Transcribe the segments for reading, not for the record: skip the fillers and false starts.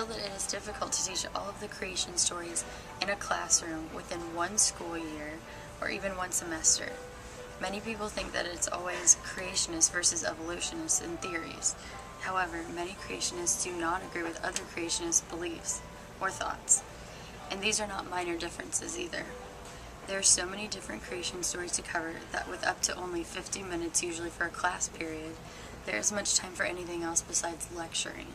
feel that it is difficult to teach all of the creation stories in a classroom within one school year or even one semester. Many people think that it's always creationists versus evolutionists in theories. However, many creationists do not agree with other creationist beliefs or thoughts. And these are not minor differences either. There are so many different creation stories to cover that with up to only 50 minutes usually for a class period, there isn't much time for anything else besides lecturing.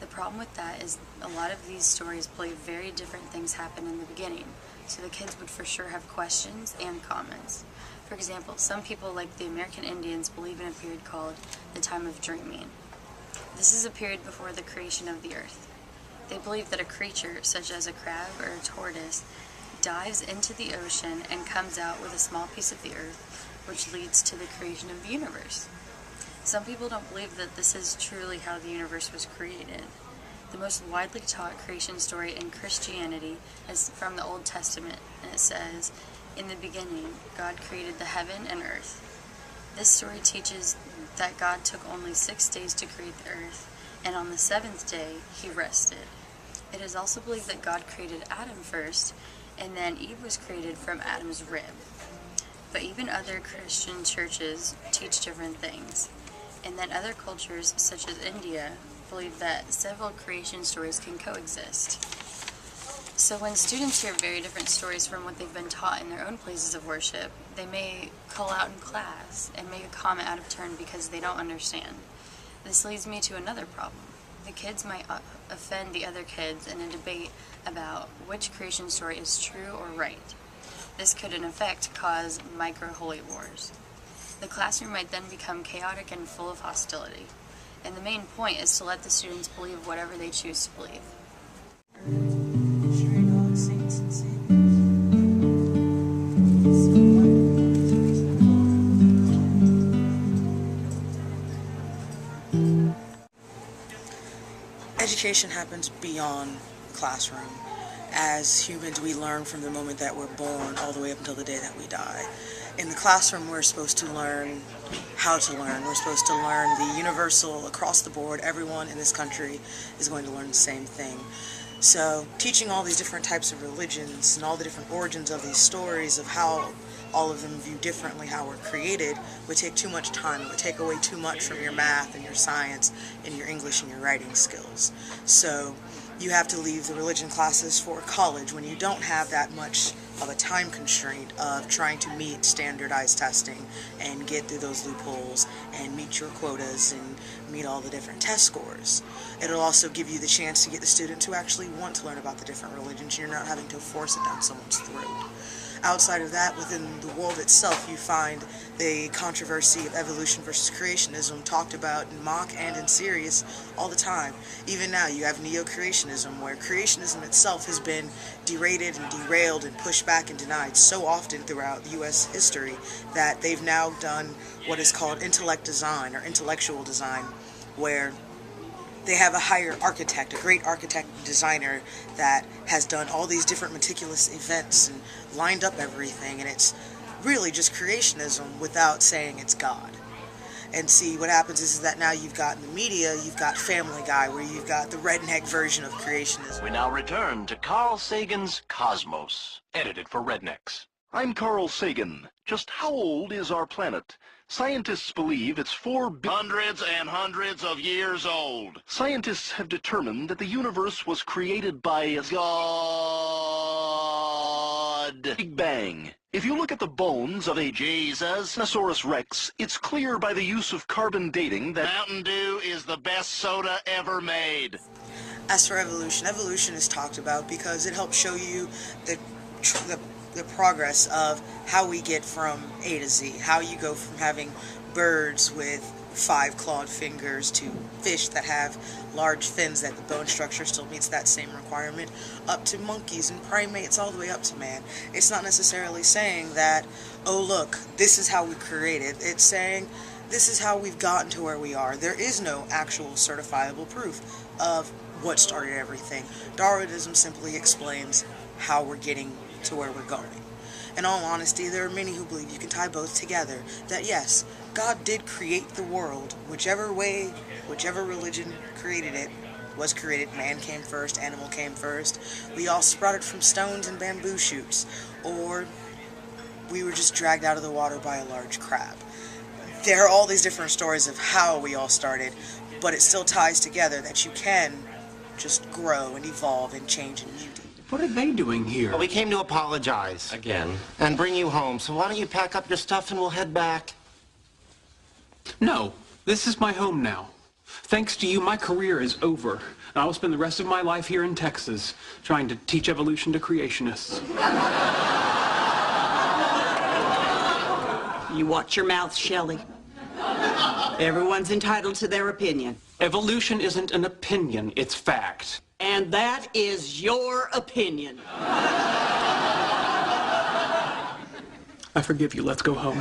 The problem with that is a lot of these stories believe very different things happen in the beginning, so the kids would for sure have questions and comments. For example, some people like the American Indians believe in a period called the time of dreaming. This is a period before the creation of the earth. They believe that a creature, such as a crab or a tortoise, dives into the ocean and comes out with a small piece of the earth, which leads to the creation of the universe. Some people don't believe that this is truly how the universe was created. The most widely taught creation story in Christianity is from the Old Testament, and it says, "In the beginning, God created the heaven and earth." This story teaches that God took only 6 days to create the earth, and on the 7th day, he rested. It is also believed that God created Adam first, and then Eve was created from Adam's rib. But even other Christian churches teach different things. And then other cultures, such as India, believe that several creation stories can coexist. So when students hear very different stories from what they've been taught in their own places of worship, they may call out in class and make a comment out of turn because they don't understand. This leads me to another problem. The kids might offend the other kids in a debate about which creation story is true or right. This could in effect cause micro-holy wars. The classroom might then become chaotic and full of hostility. And the main point is to let the students believe whatever they choose to believe. Education happens beyond the classroom. As humans, we learn from the moment that we're born all the way up until the day that we die. In the classroom, we're supposed to learn how to learn. We're supposed to learn the universal across the board. Everyone in this country is going to learn the same thing. So teaching all these different types of religions and all the different origins of these stories of how all of them view differently how we're created would take too much time. It would take away too much from your math and your science and your English and your writing skills. So you have to leave the religion classes for college when you don't have that much of a time constraint of trying to meet standardized testing and get through those loopholes and meet your quotas and meet all the different test scores. It'll also give you the chance to get the students who actually want to learn about the different religions. You're not having to force it down someone's throat. Outside of that, within the world itself, you find the controversy of evolution versus creationism talked about in mock and in serious all the time. Even now, you have neo-creationism, where creationism itself has been derated and derailed and pushed back and denied so often throughout U.S. history that they've now done what is called intellect design or intellectual design, where they have a higher architect, a great architect and designer that has done all these different meticulous events and lined up everything, and it's really just creationism without saying it's God. And see, what happens is that now you've got in the media, you've got Family Guy, where you've got the redneck version of creationism. We now return to Carl Sagan's Cosmos, edited for rednecks. I'm Carl Sagan. Just how old is our planet? Scientists believe it's Hundreds and hundreds of years old. Scientists have determined that the universe was created by God. Big Bang. If you look at the bones of a Jesus. Tyrannosaurus Rex, it's clear by the use of carbon dating that Mountain Dew is the best soda ever made. As for evolution, evolution is talked about because it helps show you the progress of how we get from A to Z, how you go from having birds with 5 clawed fingers to fish that have large fins that the bone structure still meets that same requirement, up to monkeys and primates all the way up to man. It's not necessarily saying that, oh look, this is how we created. It's saying this is how we've gotten to where we are. There is no actual certifiable proof of what started everything. Darwinism simply explains how we're getting to where we're going. In all honesty, there are many who believe you can tie both together, that yes, God did create the world, whichever way, whichever religion created it, was created. Man came first, animal came first. We all sprouted from stones and bamboo shoots, or we were just dragged out of the water by a large crab. There are all these different stories of how we all started, but it still ties together that you can just grow and evolve and change and mutate. What are they doing here? Well, we came to apologize. Again. And bring you home. So why don't you pack up your stuff and we'll head back? No, this is my home now. Thanks to you, my career is over. And I will spend the rest of my life here in Texas, trying to teach evolution to creationists. You watch your mouth, Shelley. Everyone's entitled to their opinion. Evolution isn't an opinion, it's fact. And that is your opinion. I forgive you. Let's go home.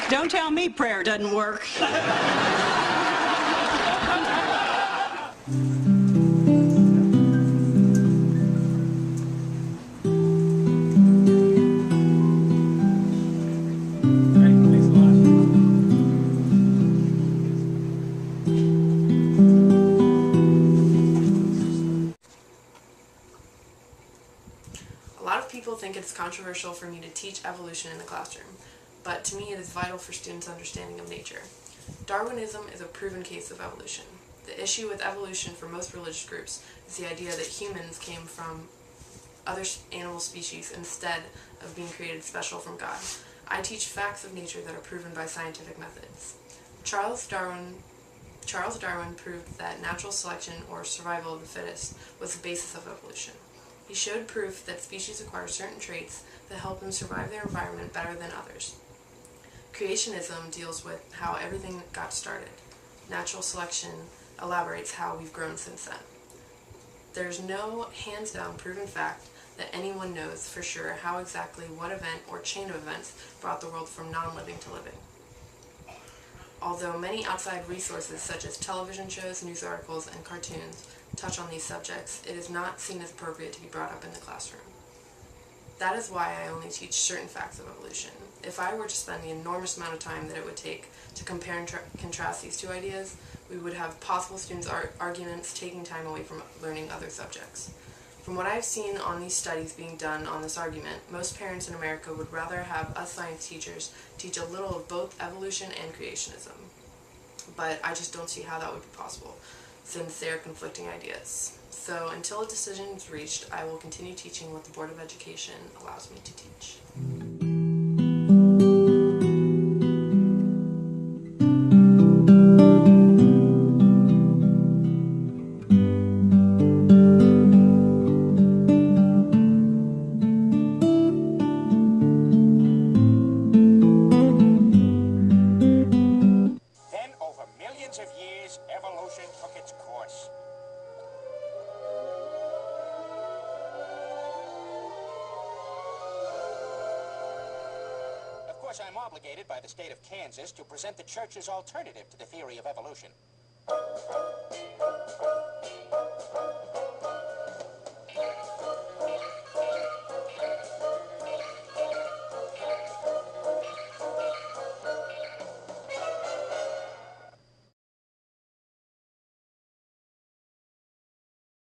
Don't tell me prayer doesn't work. A lot of people think it's controversial for me to teach evolution in the classroom, but to me it is vital for students' understanding of nature. Darwinism is a proven case of evolution. The issue with evolution for most religious groups is the idea that humans came from other animal species instead of being created special from God. I teach facts of nature that are proven by scientific methods. Charles Darwin proved that natural selection, or survival of the fittest, was the basis of evolution. He showed proof that species acquire certain traits that help them survive their environment better than others. Creationism deals with how everything got started. Natural selection elaborates how we've grown since then. There's no hands-down proven fact that anyone knows for sure how exactly what event or chain of events brought the world from non-living to living. Although many outside resources such as television shows, news articles, and cartoons touch on these subjects, it is not seen as appropriate to be brought up in the classroom. That is why I only teach certain facts of evolution. If I were to spend the enormous amount of time that it would take to compare and contrast these two ideas, we would have possible students' arguments taking time away from learning other subjects. From what I've seen on these studies being done on this argument, most parents in America would rather have us science teachers teach a little of both evolution and creationism. But I just don't see how that would be possible, since they are conflicting ideas. So until a decision is reached, I will continue teaching what the Board of Education allows me to teach. Then, over millions of years, evolution took its course. Of course, I'm obligated by the state of Kansas to present the church's alternative to the theory of evolution.